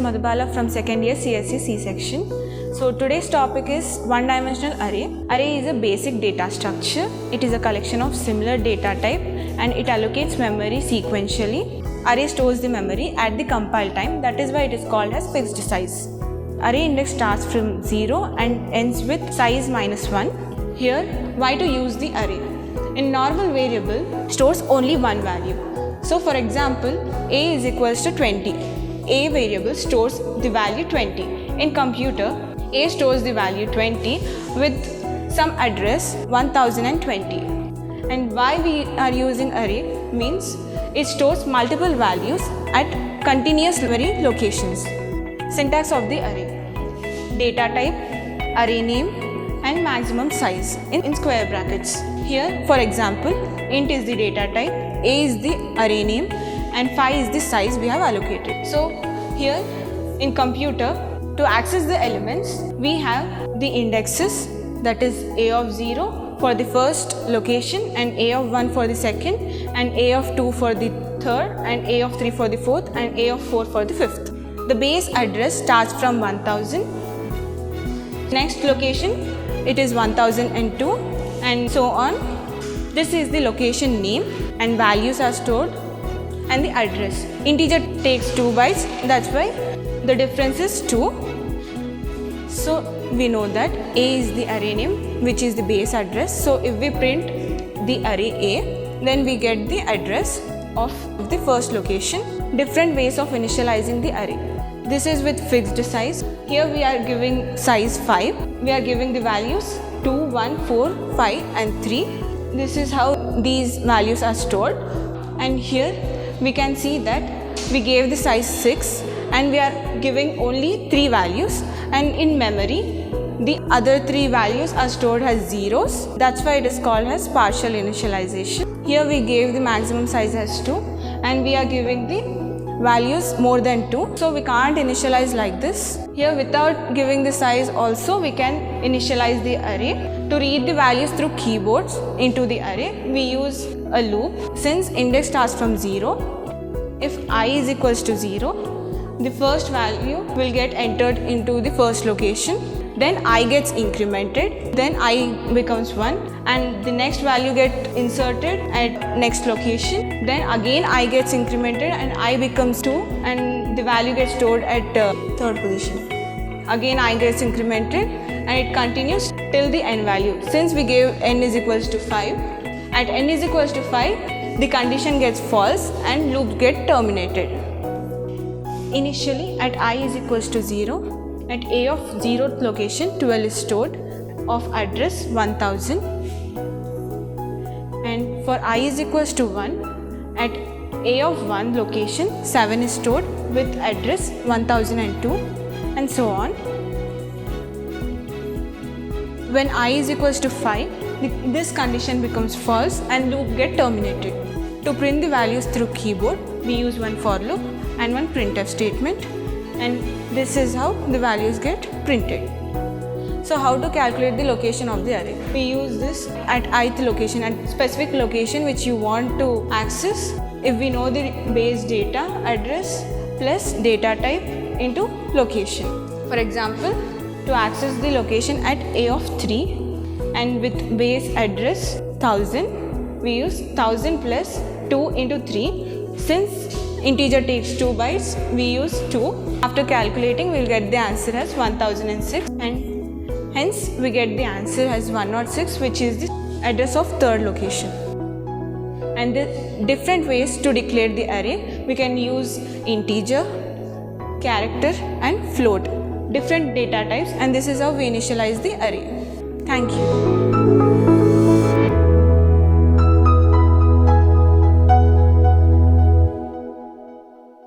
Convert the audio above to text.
Madhubala from second year CSE C section. So today's topic is one-dimensional array. Array is a basic data structure. It is a collection of similar data type and it allocates memory sequentially. Array stores the memory at the compile time, that is why it is called as fixed size. Array index starts from 0 and ends with size -1. Here, why to use the array? In normal variable, stores only one value. So for example, a is equals to 20. A variable stores the value 20. In computer, a stores the value 20 with some address 1020. And why we are using array means it stores multiple values at continuous memory locations. Syntax of the array: data type, array name and maximum size in square brackets. Here for example, int is the data type, a is the array name and 5 is the size we have allocated. So here in computer, to access the elements, we have the indexes, that is a of 0 for the first location and a of 1 for the second and a of 2 for the third and a of 3 for the fourth and a of 4 for the fifth. The base address starts from 1000. Next location, it is 1002 and so on. This is the location name and values are stored and the address. Integer takes 2 bytes, that's why the difference is 2. So we know that a is the array name, which is the base address. So if we print the array a, then we get the address of the first location. Different ways of initializing the array. This is with fixed size. Here we are giving size 5. We are giving the values 2, 1, 4, 5 and 3. This is how these values are stored. And here we can see that we gave the size 6 and we are giving only 3 values, and in memory the other 3 values are stored as zeros. That's why it is called as partial initialization. Here we gave the maximum size as 2 and we are giving the values more than 2, so we can't initialize like this. Here without giving the size also we can initialize the array. To read the values through keyboards into the array, we use a loop. Since index starts from 0, if I is equals to 0, the first value will get entered into the first location, then I gets incremented, then I becomes 1 and the next value get inserted at next location, then again I gets incremented and I becomes 2 and the value gets stored at third position. Again I gets incremented and it continues till the n value. Since we gave n is equals to 5, at n is equals to 5, the condition gets false and loop get terminated. Initially at I is equals to 0, at a of 0th location 12 is stored of address 1000, and for I is equals to 1, at a of 1 location 7 is stored with address 1002 and so on. When I is equals to 5, this condition becomes false and loop get terminated. To print the values through keyboard, we use one for loop and one printf statement, and this is how the values get printed. So how to calculate the location of the array? We use this at ith location, at specific location which you want to access. If we know the base data address plus data type into location. For example, to access the location at a of 3 and with base address 1000, we use 1000 plus 2 into 3. Since integer takes 2 bytes, we use 2. After calculating, we will get the answer as 1006 and hence we get the answer as 106, which is the address of third location. And the different ways to declare the array, we can use integer, character and float, different data types, and this is how we initialize the array. Thank you.